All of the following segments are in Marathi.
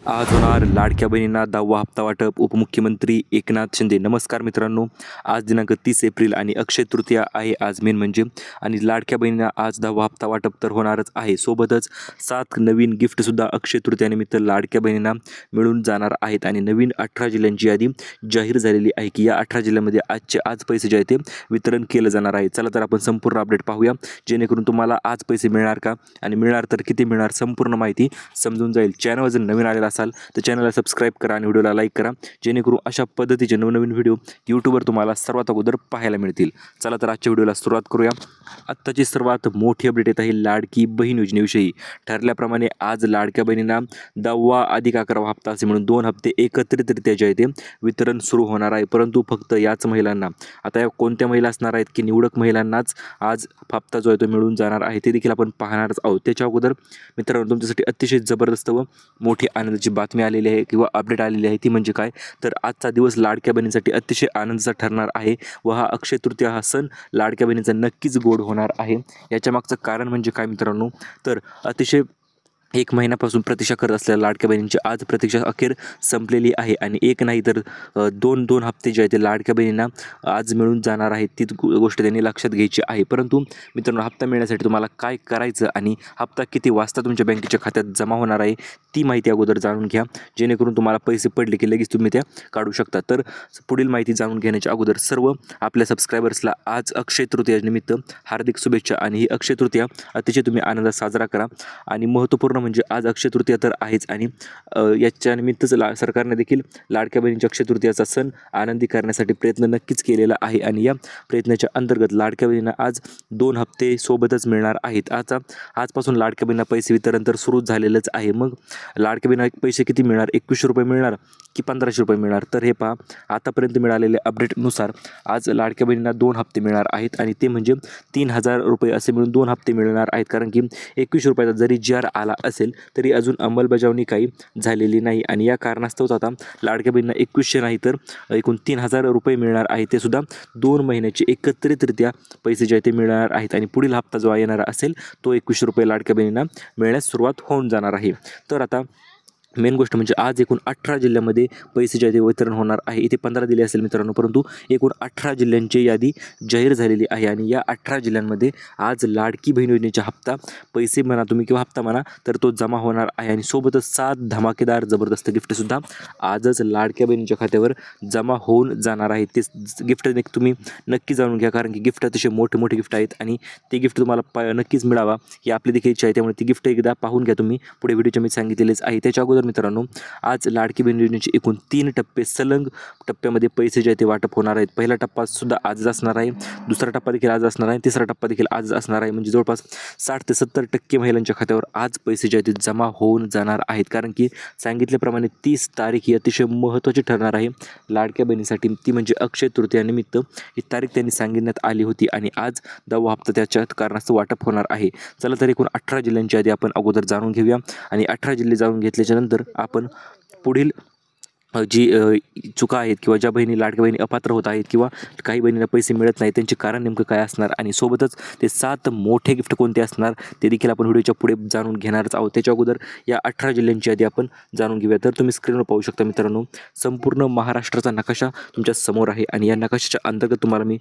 आज होणार लाडक्या बहिणींना 10वा हप्ता वाटप. उपमुख्यमंत्री एकनाथ शिंदे. नमस्कार मित्रांनो, आज दिनांक 30 एप्रिल आणि अक्षय तृतीया आहे आज मेन म्हणजे. आणि लाडक्या बहिणींना आज 10वा हप्ता वाटप तर होणारच आहे. सोबतच 7 नवीन गिफ्टसुद्धा अक्षय तृतीयानिमित्त लाडक्या बहिणींना मिळून जाणार आहेत. आणि नवीन 18 जिल्ह्यांची यादी जाहीर झालेली आहे की या 18 जिल्ह्यामध्ये आज पैसे जे आहे ते वितरण केलं जाणार आहे. चला तर आपण संपूर्ण अपडेट पाहूया, जेणेकरून तुम्हाला आज पैसे मिळणार का आणि मिळणार तर किती मिळणार संपूर्ण माहिती समजून जाईल. चॅनलवर जर नवीन आलेला असाल तर चॅनलला सबस्क्राईब करा आणि व्हिडिओला लाईक करा, जेणेकरून अशा पद्धतीचे नवनवीन व्हिडिओ यूट्यूबवर तुम्हाला सर्वात अगोदर पाहायला मिळतील. चला तर आजच्या व्हिडिओला सुरुवात करूया. आत्ताची सर्वात मोठी अपडेट येत आहे लाडकी बहीण योजनेविषयी. ठरल्याप्रमाणे आज लाडक्या बहिणींना 10वा अधिक 11वा हप्ता असे म्हणून 2 हप्ते एकत्रितरित्या जे आहे ते वितरण सुरू होणार आहे. परंतु फक्त याच महिलांना, आता या कोणत्या महिला असणार आहेत की निवडक महिलांनाच आज हप्ता जो आहे तो मिळून जाणार आहे ते देखील आपण पाहणारच आहोत. त्याच्या अगोदर मित्रांनो, तुमच्यासाठी अतिशय जबरदस्त व मोठी आनंदाची बातमी आलेली आहे किंवा अपडेट आलेली आहे. ती म्हणजे काय तर आजचा दिवस लाडक्या बहिणींसाठी अतिशय आनंदाचा ठरणार आहे व हा अक्षय तृतीया हा सण लाडक्या बहिणींचा नक्कीच गोड होणार आहे. याच्या मागचं कारण म्हणजे काय मित्रांनो, तर अतिशय 1 महिन्यापासून प्रतीक्षा करत असलेल्या लाडक्या बहिणींची आज प्रतीक्षा अखेर संपलेली आहे. आणि एक नाही तर 2 हप्ते जे आहेत ते लाडक्या बहिणींना आज मिळून जाणार आहेत. ती गोष्ट त्यांनी लक्षात घ्यायची आहे. परंतु मित्रांनो, हप्ता मिळण्यासाठी तुम्हाला काय करायचं आणि हप्ता किती वाजता तुमच्या बँकेच्या खात्यात जमा होणार आहे ती माहिती अगोदर जाणून घ्या, जेणेकरून तुम्हाला पैसे पडले की लगेच तुम्ही त्या काढू शकता. तर पुढील माहिती जाणून घेण्याच्या अगोदर सर्व आपल्या सबस्क्रायबर्सला आज अक्षय तृतीयानिमित्त हार्दिक शुभेच्छा. आणि ही अक्षय तृतीया अतिशय तुम्ही आनंदात साजरा करा. आणि महत्त्वपूर्ण म्हणजे आज अक्षय तृतीया तर आहेच आणि याच्या निमित्तच सरकारने देखील लाडक्या बहिणींच्या अक्षय तृतीयाचा सण आनंदी करण्यासाठी प्रयत्न नक्कीच केलेला आहे. आणि या प्रयत्नाच्या अंतर्गत लाडक्या बहिणींना आज 2 हप्ते सोबतच मिळणार आहेत. आजपासून लाडक्या बहिणींना पैसे वितरण तर सुरूच झालेलंच आहे. मग लाडक्या बहिणींना पैसे किती मिळणार, 2100 रुपये मिळणार की 1500 रुपये मिळणार? तर हे पहा, आतापर्यंत मिळालेल्या अपडेटनुसार आज लाडक्या बहिणींना 2 हप्ते मिळणार आहेत आणि ते म्हणजे 3000 रुपये असे मिळून 2 हप्ते मिळणार आहेत. कारण की 2100 रुपयाचा जरी GR आला असेल तरी अजून अंमलबजावणी काही झालेली नाही. आणि या कारणास्तव आता लाडक्या बहिणींना 2100 नाही तर एकूण 3000 रुपये मिळणार आहे. ते सुद्धा 2 महिन्याचे एकत्रितरित्या पैसे जे आहे ते मिळणार आहेत. आणि पुढील हप्ता जो येणारा असेल तो 2100 रुपये लाडक्या बहिणींना मिळण्यास सुरुवात होऊन जाणार आहे. तर आता मेन गोष्ट म्हणजे आज एकूण 18 जिल्ह्यामध्ये पैसे जे आहे ते वितरण होणार आहे. इथे 15 दिले असेल मित्रांनो, परंतु एकूण 18 जिल्ह्यांची यादी जाहीर झालेली आहे. आणि या 18 जिल्ह्यांमध्ये आज लाडकी बहीण योजनेचा हप्ता, पैसे म्हणा तुम्ही किंवा हप्ता म्हणा, तर तो जमा होणार आहे. आणि सोबतच 7 धमाकेदार जबरदस्त गिफ्टसुद्धा आजच लाडक्या बहिणींच्या खात्यावर जमा होऊन जाणार आहे. ते गिफ्ट तुम्ही नक्की जाणून घ्या, कारण की गिफ्ट अतिशय मोठे मोठे गिफ्ट आहेत आणि ते गिफ्ट तुम्हाला नक्कीच मिळावा ही आपली देखील इच्छा आहे. त्यामुळे ती गिफ्ट एकदा पाहून घ्या तुम्ही, पुढे व्हिडिओच्या मी सांगितलेलेच आहे. त्याच्या अगोदर मित्रांनो, आज लाडकी बहीण योजनेचे एकूण 3 टप्पे सलग टप्प्यामध्ये पैसे जे आहे ते वाटप होणार आहेत. पहिला टप्पा सुद्धा आजच असणार आहे, दुसरा टप्पा देखील आज असणार आहे, तिसरा टप्पा देखील आज असणार आहे. म्हणजे जवळपास 60 ते 70% महिलांच्या खात्यावर आज पैसे जे आहेत ते जमा होऊन जाणार आहेत. कारण की सांगितल्याप्रमाणे 30 तारीख ही अतिशय महत्त्वाची ठरणार आहे लाडक्या बहिणीसाठी. ती म्हणजे अक्षय तृतीयानिमित्त ही तारीख त्यांनी सांगण्यात आली होती. आणि आज 10वा हप्ता त्याच्या कारणास्तव वाटप होणार आहे. चला तर एकूण 18 जिल्ह्यांची यादी आपण अगोदर जाणून घेऊया. आणि 18 जिल्हे जाणून घेतल्याच्या नंतर आपण पुढील जी चुका आहेत किंवा ज्या बहिणी लाडक्या बहिणी अपात्र होत आहेत किंवा काही बहिणींना पैसे मिळत नाही त्यांचे कारण नेमकं काय असणार आणि सोबतच ते 7 मोठे गिफ्ट कोणते असणार ते देखील आपण व्हिडिओच्या पुढे जाणून घेणारच आहोत. त्याच्या अगोदर या 18 जिल्ह्यांची यादी आपण जाणून घेऊया. तर तुम्ही स्क्रीनवर पाहू शकता मित्रांनो, संपूर्ण महाराष्ट्राचा नकाशा तुमच्या समोर आहे. आणि या नकाशाच्या अंतर्गत तुम्हाला मी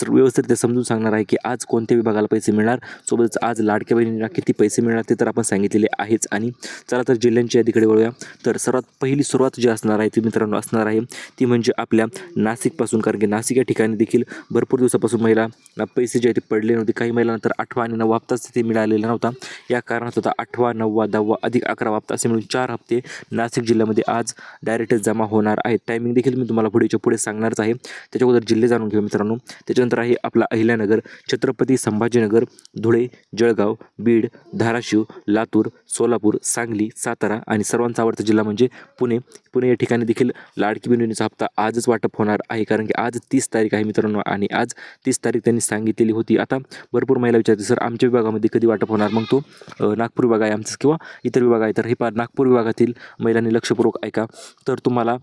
व्यवस्थित समजून सांगणार आहे की आज कोणत्या विभागाला पैसे मिळणार, सोबतच आज लाडक्या बहिणींना किती पैसे मिळणार ते तर आपण सांगितलेले आहेच. आणि चला तर जिल्ह्यांच्या यादीकडे वळूया. तर सर्वात पहिली सुरुवात जी असणार आहे मित्रांनो असणार आहे ती म्हणजे आपल्या नाशिकपासून. कारण की नाशिक या ठिकाणी देखील भरपूर दिवसापासून महिलांना पैसे जे आहे ते पडले नव्हते. काही महिलांना तर 8वा आणि 9वा हप्ताच तिथे मिळालेला नव्हता. या कारणात होता 8वा 9वा 10वा अधिक 11वा हप्ता असे मिळून 4 हप्ते नाशिक जिल्ह्यामध्ये आज डायरेक्ट जमा होणार आहेत. टायमिंग देखील मी तुम्हाला व्हिडिओच्या पुढे सांगणारच आहे. त्याच्या अगोदर जिल्हे जाणून घेऊ मित्रांनो. त्याच्यानंतर आहे आपला अहिल्यानगर, छत्रपती संभाजीनगर, धुळे, जळगाव, बीड, धाराशिव, लातूर, सोलापूर, सांगली, सातारा आणि सर्वांचा आवडता जिल्हा म्हणजे पुणे. या ठिकाणी देखील लाडकी बहीण योजनेचा हप्ता आजच वाटप होणार आहे. कारण की आज 30 तारीख आहे मित्रांनो आणि आज 30 तारीख त्यांनी सांगितलेली होती. आता भरपूर महिला विचारते सर आमच्या विभागामध्ये कधी वाटप होणार, मग तो नागपूर विभाग आहे आमचा किंवा इतर विभाग आहे. तर हे नागपूर विभागातील महिलांनी लक्षपूर्वक ऐका. तर तुम्हाला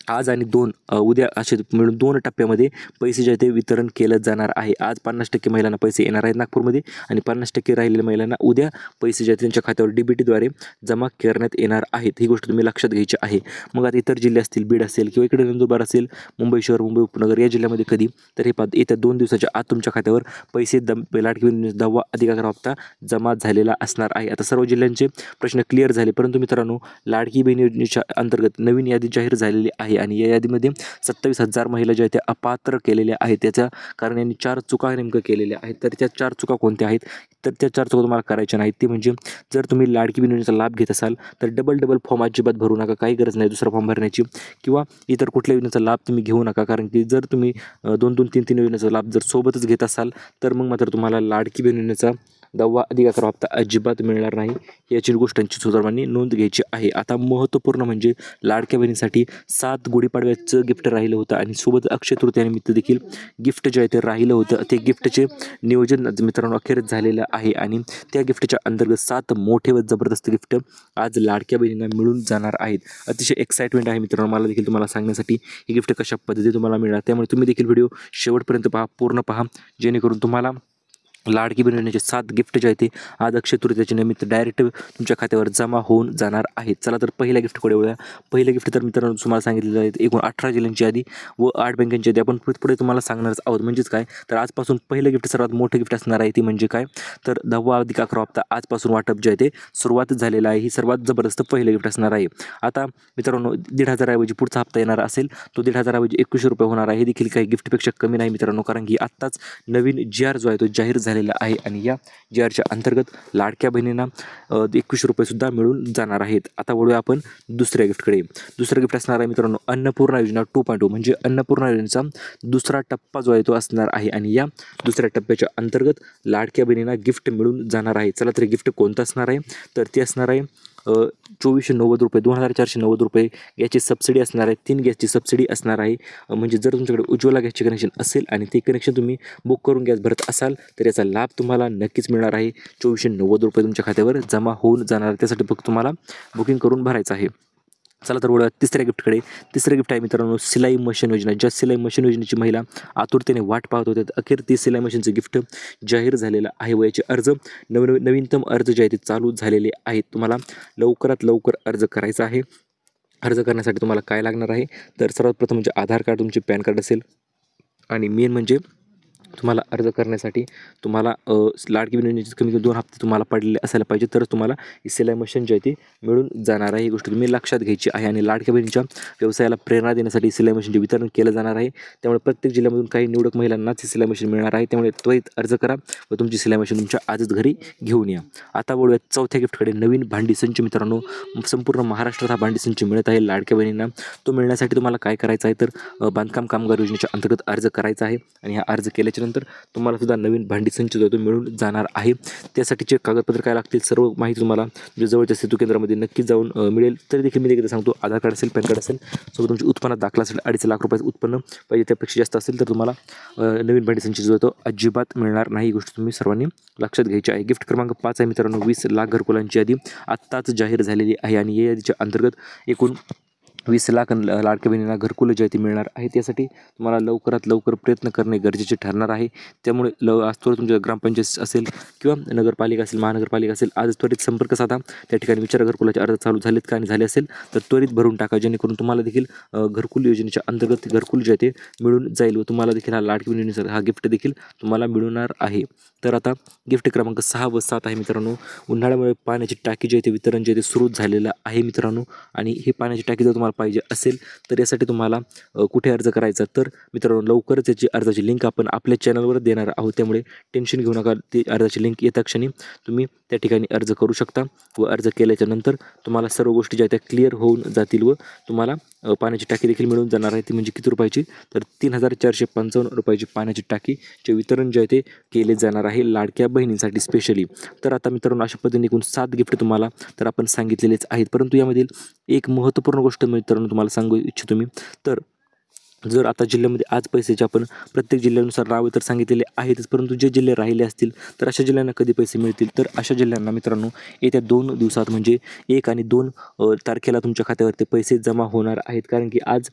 आज आणि उद्या असे मिळून 2 टप्प्यामध्ये पैसे जे आहे ते वितरण केलं जाणार आहे. आज 50% महिलांना पैसे येणार आहेत नागपूरमध्ये आणि 50% राहिलेल्या महिलांना उद्या पैसे जे आहेत त्यांच्या खात्यावर DBTद्वारे जमा करण्यात येणार आहेत. ही गोष्ट तुम्ही लक्षात घ्यायची आहे. मग आता इतर जिल्हे असतील, बीड असेल किंवा इकडे नंदुरबार असेल, मुंबई शहर, मुंबई उपनगर या जिल्ह्यामध्ये कधी तर हे येत्या 2 दिवसाच्या आत तुमच्या खात्यावर पैसे लाडकी बहीण 10वा अधिक 11 हप्ता जमा झालेला असणार आहे. आता सर्व जिल्ह्यांचे प्रश्न क्लिअर झाले, परंतु मित्रांनो लाडकी बहीण योजनेच्या अंतर्गत नवीन यादी जाहीर झालेली आहे आणि या यादीमध्ये 27,000 महिला ज्या आहेत त्या अपात्र केलेल्या आहेत. त्याच्या कारण यांनी 4 चुका नेमकं केलेल्या आहेत. तर त्या 4 चुका कोणत्या आहेत? तर त्या 4 चुका तुम्हाला करायच्या नाहीत. ते म्हणजे जर तुम्ही लाडकी बहीण योजनेचा लाभ घेत असाल तर डबल फॉर्म अजिबात भरू नका. काही गरज नाही दुसरा फॉर्म भरण्याची किंवा इतर कुठल्या योजनेचा लाभ तुम्ही घेऊ नका. कारण की जर तुम्ही 2-2, 3-3 योजनेचा लाभ जर सोबतच घेत असाल तर मग मात्र तुम्हाला लाडकी बहीण योजनेचा 10वा अधिक 11 हप्ता अजिबात मिळणार नाही. याची गोष्टांची सर्वांनी नोंद घ्यायची आहे. आता महत्त्वपूर्ण म्हणजे लाडक्या बहिणीसाठी 7 गुढीपाडव्याचं गिफ्ट राहिलं होतं आणि सोबत अक्षय तृतीयानिमित्त देखील गिफ्ट जे आहे ते राहिलं होतं. ते गिफ्टचे नियोजन मित्रांनो अखेरच झालेलं आहे आणि त्या गिफ्टच्या अंतर्गत 7 मोठे व जबरदस्त गिफ्ट आज लाडक्या बहिणींना मिळून जाणार आहेत. अतिशय एक्साइटमेंट आहे मित्रांनो मला देखील तुम्हाला सांगण्यासाठी ही गिफ्ट कशा पद्धतीने तुम्हाला मिळणार. त्यामुळे तुम्ही देखील व्हिडिओ शेवटपर्यंत पहा, पूर्ण पहा, जेणेकरून तुम्हाला लाडकी बहीण योजनेचे 7 गिफ्ट जे आहे ते आज अक्षय तृतीयाच्या निमित्त डायरेक्ट तुमच्या खात्यावर जमा होऊन जाणार आहेत. चला तर पहिल्या गिफ्टकडे वळूया. पहिलं गिफ्ट तर मित्रांनो तुम्हाला सांगितलेलं आहे एकूण 18 जिल्ह्यांची यादी व 8 बँकांची यादी आपण पुढे तुम्हाला सांगणारच आहोत. म्हणजेच काय तर आजपासून पहिलं गिफ्ट सर्वात मोठं गिफ्ट असणार आहे. ती म्हणजे काय तर 10वा अधिक 11 हप्ता आजपासून वाटप जे आहे ते सुरुवात झालेलं आहे. ही सर्वात जबरदस्त पहिलं गिफ्ट असणार आहे. आता मित्रांनो 1,500 ऐवजी पुढचा हप्ता येणार असेल तो 1,500 ऐवजी 2100 रुपये होणार आहे. हे देखील काही गिफ्टपेक्षा कमी नाही मित्रांनो, कारण की आत्ताच नवीन GR जो आहे तो जाहीर झालेला आहे आणि या GRच्या अंतर्गत लाडक्या बहिणींना 2100 रुपये सुद्धा मिळून जाणार आहेत. आता वळूया आपण दुसऱ्या गिफ्टकडे. दुसरं गिफ्ट असणार आहे मित्रांनो अन्नपूर्णा योजना 2.0 म्हणजे अन्नपूर्णा योजनेचा दुसरा टप्पा जो आहे तो असणार आहे आणि या दुसऱ्या टप्प्याच्या अंतर्गत लाडक्या बहिणींना गिफ्ट मिळून जाणार आहे. चला तर गिफ्ट कोणतं असणार आहे तर ते असणार आहे 2490 रुपये, 2490 रुपये गॅसची सबसिडी असणार आहे. 3 गॅसची सबसिडी असणार आहे. म्हणजे जर तुमच्याकडे उज्ज्वला गॅसचे कनेक्शन असेल आणि ते कनेक्शन तुम्ही बुक करून गॅस भरत असाल तर याचा लाभ तुम्हाला नक्कीच मिळणार आहे. 2490 रुपये तुमच्या खात्यावर जमा होऊन जाणार. त्यासाठी फक्त तुम्हाला बुकिंग करून भरायचं आहे. चला तर वळूया तिसऱ्या गिफ्टकडे. तिसरं गिफ्ट आहे मित्रांनो सिलाई मशीन योजना. ज्या सिलाई मशीन योजनेची महिला आतुरतेने वाट पाहत होत्या अखेर ती सिलाई मशीनचं गिफ्ट जाहीर झालेलं आहे व याचे अर्ज नवीनतम अर्ज जे आहे ते चालू झालेले आहेत. तुम्हाला लवकरात लवकर अर्ज करायचा आहे. अर्ज करण्यासाठी तुम्हाला काय लागणार आहे तर सर्वात प्रथम म्हणजे आधार कार्ड, तुमचे पॅन कार्ड असेल आणि मेन म्हणजे तुम्हाला अर्ज करण्यासाठी तुम्हाला लाडकी बहीण योजनेचे कमी 2 हप्ते तुम्हाला पडलेले असायला पाहिजे तर तुम्हाला ही सिलाई मशीन जी आहे ती मिळून जाणार आहे. ही गोष्ट तुम्ही लक्षात घ्यायची आहे आणि लाडक्या बहिणीच्या व्यवसायाला प्रेरणा देण्यासाठी सिलाई मशीनचे वितरण केलं जाणार आहे. त्यामुळे प्रत्येक जिल्ह्यामधून काही निवडक महिलांनाच ही सिलाई मशीन मिळणार आहे. त्यामुळे त्वरित अर्ज करा व तुमची सिलाई मशीन तुमच्या आजच घरी घेऊन या. आता वळूया चौथ्या गिफ्टकडे. नवीन भांडी संच मित्रांनो संपूर्ण महाराष्ट्रात हा भांडी संच मिळत आहे लाडक्या बहिणींना. तो मिळण्यासाठी तुम्हाला काय करायचं आहे तर बांधकाम कामगार योजनेच्या अंतर्गत अर्ज करायचा आहे आणि हा अर्ज केल्याच्या नंतर तुम्हाला सुद्धा नवीन भांडी संच जो तो मिळून जाणार आहे. त्यासाठीचे कागदपत्र काय लागतील सर्व माहिती तुम्हाला तुमच्या जवळच्या सेतू केंद्रामध्ये नक्की जाऊन मिळेल. तरी देखील मी एकदा सांगतो आधार कार्ड असेल, पॅन कार्ड असेल, सोबत तुमची उत्पन्नात दाखला असेल, 2.5 लाख रुपयाचं उत्पन्न पाहिजे त्यापेक्षा जास्त असेल तर तुम्हाला नवीन भांडी संच जो तो अजिबात मिळणार नाही. ही गोष्ट तुम्ही सर्वांनी लक्षात घ्यायची आहे. गिफ्ट क्रमांक 5 आहे मित्रांनो 20 लाख घरकुलांची यादी आत्ताच जाहीर झालेली आहे आणि या यादीच्या अंतर्गत एकूण 20 लाख लाडक्या बहिणींना घरकुल जे आहे ते मिळणार आहे. त्यासाठी तुम्हाला लवकरात लवकर प्रयत्न करणे गरजेचे ठरणार आहे. त्यामुळे आज त्वरित तुमच्या ग्रामपंचायत असेल किंवा नगरपालिका असेल, महानगरपालिका असेल, आज त्वरित संपर्क साधा. त्या ठिकाणी विचारा घरकुलाचे अर्ज चालू झालेत का आणि झाले असेल तर त्वरित भरून टाका, जेणेकरून तुम्हाला देखील घरकुल योजनेच्या अंतर्गत घरकुल जे आहे ते मिळून जाईल व तुम्हाला देखील हा लाडकी बहिणीचा हा गिफ्ट देखील तुम्हाला मिळणार आहे. तर आता गिफ्ट क्रमांक 6 व 7 आहे मित्रांनो उन्हाळ्यामुळे पाण्याची टाकी जे आहे ते वितरण जे आहे ते सुरू झालेलं आहे मित्रांनो. आणि ही पाण्याची टाकी जर तुम्हाला पाहिजे असेल तर यासाठी तुम्हाला कुठे अर्ज करायचा तर मित्रांनो लवकरच याची अर्जाची लिंक आपण आपल्या चॅनलवर देणार आहोत. त्यामुळे टेन्शन घेऊ नका. ती अर्जाची लिंक येत्या क्षणी तुम्ही त्या ठिकाणी अर्ज करू शकता व अर्ज केल्याच्या नंतर तुम्हाला सर्व गोष्टी ज्या त्या क्लिअर होऊन जातील व तुम्हाला पाण्याची टाकी देखील मिळून जाणार आहे. ती म्हणजे किती रुपयाची तर 3,455 रुपयाची पाण्याची टाकीचे वितरण जे आहे ते केले जाणार आहे लाडक्या बहिणींसाठी स्पेशली. तर आता मित्रांनो अशा पद्धतीने एकूण 7 गिफ्ट तुम्हाला तर आपण सांगितलेलेच आहेत, परंतु यामधील एक महत्त्वपूर्ण गोष्ट मित्रांनो तुम्हाला सांगू इच्छितो मी. तर जर आता जिल्ह्यामध्ये आज पैशाचे आपण प्रत्येक जिल्ह्यानुसार नावे तर सांगितलेले आहेतच, परंतु जे जिल्हे राहिले असतील तर अशा जिल्ह्यांना कधी पैसे मिळतील, तर अशा जिल्ह्यांना मित्रांनो येत्या 2 दिवसात म्हणजे 1 आणि 2 तारखेला तुमच्या खात्यावरती पैसे जमा होणार आहेत. कारण की आज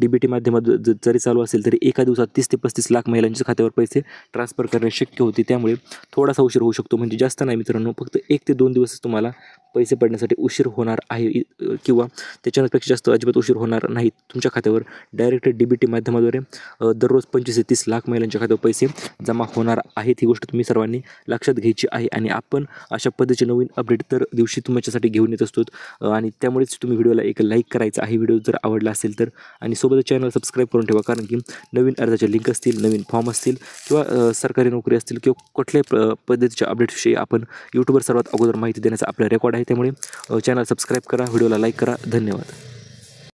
DBT माध्यमात जरी चालू असेल तरी एका दिवसात 30 ते 35 लाख महिलांच्या खात्यावर पैसे ट्रान्सफर करणे शक्य होते. त्यामुळे थोडासा उशीर होऊ शकतो, म्हणजे जास्त नाही मित्रांनो, फक्त 1 ते 2 दिवस तुम्हाला पैसे पडण्यासाठी उशीर होणार आहे किंवा त्याच्यापेक्षा जास्त अजिबात उशीर होणार नाही. तुमच्या खात्यावर डायरेक्ट DBT माध्यमाद्वारे दररोज 25 ते 30 लाख महिलांच्या खात्यावर पैसे जमा होणार आहेत. ही गोष्ट तुम्ही सर्वांनी लक्षात घ्यायची आहे आणि आपण अशा पद्धतीचे नवीन अपडेट तर दिवशी तुमच्यासाठी घेऊन येत असतो आणि त्यामुळेच तुम्ही व्हिडिओला एक लाईक करायचा आहे व्हिडिओ जर आवडला असेल तर, आणि सोबतच चॅनल सबस्क्राईब करून ठेवा. कारण की नवीन अर्जाच्या लिंक असतील, नवीन फॉर्म असतील किंवा सरकारी नोकरी असतील किंवा कुठल्याही पद्धतीच्या अपडेटविषयी आपण यूट्यूबवर सर्वात अगोदर माहिती देण्याचा आपला रेकॉर्ड आहे. त्यामुळे चॅनल सबस्क्राईब करा, व्हिडिओला लाईक करा. धन्यवाद.